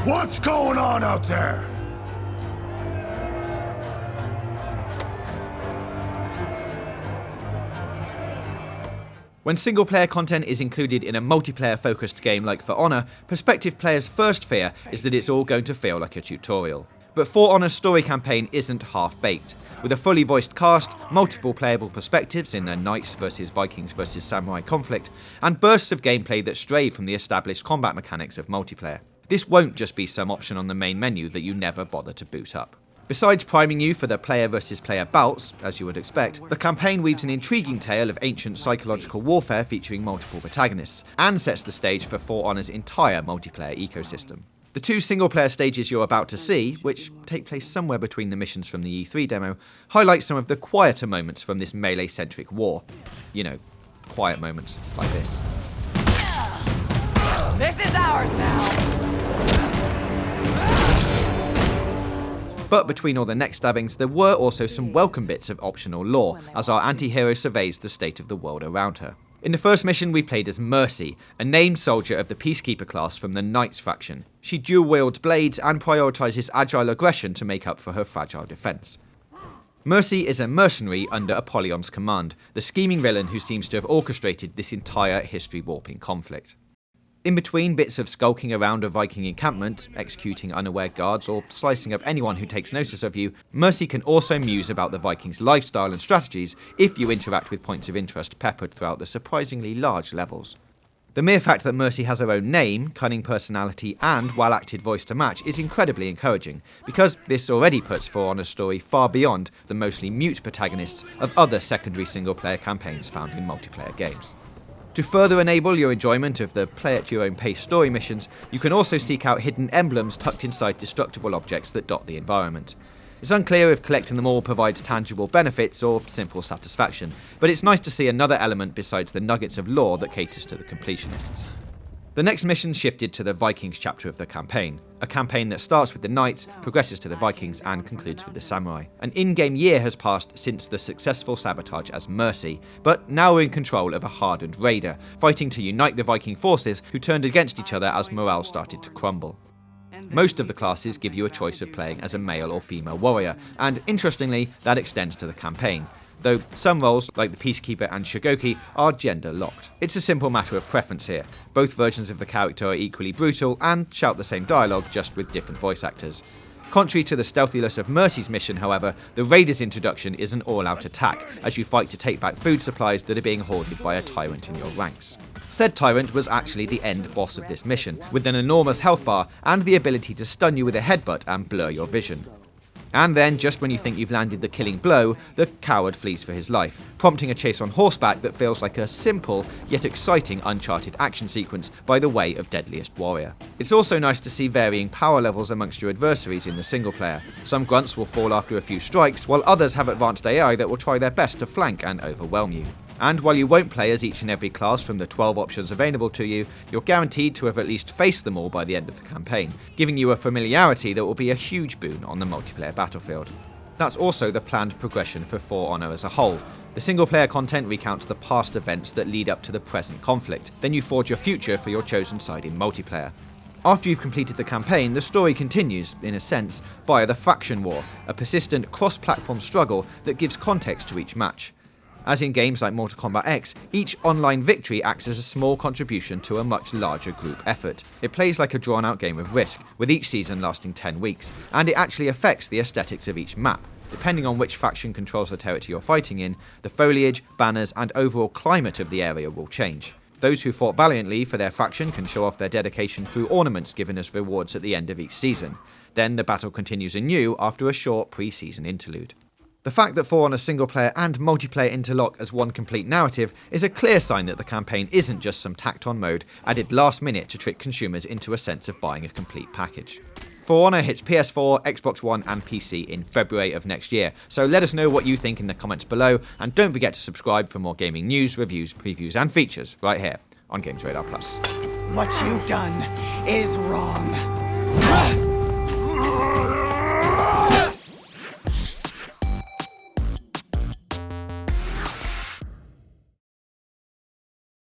What's going on out there? When single-player content is included in a multiplayer-focused game like For Honor, prospective players' first fear is that it's all going to feel like a tutorial. But For Honor's story campaign isn't half-baked. With a fully voiced cast, multiple playable perspectives in the Knights vs Vikings vs Samurai conflict, and bursts of gameplay that stray from the established combat mechanics of multiplayer. This won't just be some option on the main menu that you never bother to boot up. Besides priming you for the player versus player bouts, as you would expect, the campaign weaves an intriguing tale of ancient psychological warfare featuring multiple protagonists, and sets the stage for For Honor's entire multiplayer ecosystem. The two single-player stages you're about to see, which take place somewhere between the missions from the E3 demo, highlight some of the quieter moments from this melee-centric war. You know, quiet moments like this. This is ours now! But between all the neck stabbings, there were also some welcome bits of optional lore, as our anti-hero surveys the state of the world around her. In the first mission we played as Mercy, a named soldier of the Peacekeeper class from the Knights faction. She dual-wields blades and prioritises agile aggression to make up for her fragile defence. Mercy is a mercenary under Apollyon's command, the scheming villain who seems to have orchestrated this entire history-warping conflict. In between bits of skulking around a Viking encampment, executing unaware guards, or slicing up anyone who takes notice of you, Mercy can also muse about the Vikings' lifestyle and strategies if you interact with points of interest peppered throughout the surprisingly large levels. The mere fact that Mercy has her own name, cunning personality, and well-acted voice to match is incredibly encouraging, because this already puts For Honor's story far beyond the mostly mute protagonists of other secondary single-player campaigns found in multiplayer games. To further enable your enjoyment of the play-at-your-own-pace story missions, you can also seek out hidden emblems tucked inside destructible objects that dot the environment. It's unclear if collecting them all provides tangible benefits or simple satisfaction, but it's nice to see another element besides the nuggets of lore that caters to the completionists. The next mission shifted to the Vikings chapter of the campaign, a campaign that starts with the Knights, progresses to the Vikings, and concludes with the Samurai. An in-game year has passed since the successful sabotage as Mercy, but now we're in control of a hardened raider, fighting to unite the Viking forces who turned against each other as morale started to crumble. Most of the classes give you a choice of playing as a male or female warrior, and interestingly, that extends to the campaign. Though some roles, like the Peacekeeper and Shogoki, are gender-locked. It's a simple matter of preference here. Both versions of the character are equally brutal and shout the same dialogue, just with different voice actors. Contrary to the stealthiness of Mercy's mission, however, the Raider's introduction is an all-out attack, as you fight to take back food supplies that are being hoarded by a tyrant in your ranks. Said tyrant was actually the end boss of this mission, with an enormous health bar and the ability to stun you with a headbutt and blur your vision. And then, just when you think you've landed the killing blow, the coward flees for his life, prompting a chase on horseback that feels like a simple, yet exciting Uncharted action sequence by the way of Deadliest Warrior. It's also nice to see varying power levels amongst your adversaries in the single player. Some grunts will fall after a few strikes, while others have advanced AI that will try their best to flank and overwhelm you. And while you won't play as each and every class from the 12 options available to you, you're guaranteed to have at least faced them all by the end of the campaign, giving you a familiarity that will be a huge boon on the multiplayer battlefield. That's also the planned progression for For Honor as a whole. The single-player content recounts the past events that lead up to the present conflict, then you forge your future for your chosen side in multiplayer. After you've completed the campaign, the story continues, in a sense, via the Faction War, a persistent cross-platform struggle that gives context to each match. As in games like Mortal Kombat X, each online victory acts as a small contribution to a much larger group effort. It plays like a drawn-out game of Risk, with each season lasting 10 weeks, and it actually affects the aesthetics of each map. Depending on which faction controls the territory you're fighting in, the foliage, banners, and overall climate of the area will change. Those who fought valiantly for their faction can show off their dedication through ornaments given as rewards at the end of each season. Then the battle continues anew after a short pre-season interlude. The fact that For Honor's single-player and multiplayer interlock as one complete narrative is a clear sign that the campaign isn't just some tacked-on mode added last minute to trick consumers into a sense of buying a complete package. For Honor hits PS4, Xbox One and PC in February of next year, so let us know what you think in the comments below, and don't forget to subscribe for more gaming news, reviews, previews and features right here on Games Radar Plus. What you've done is wrong.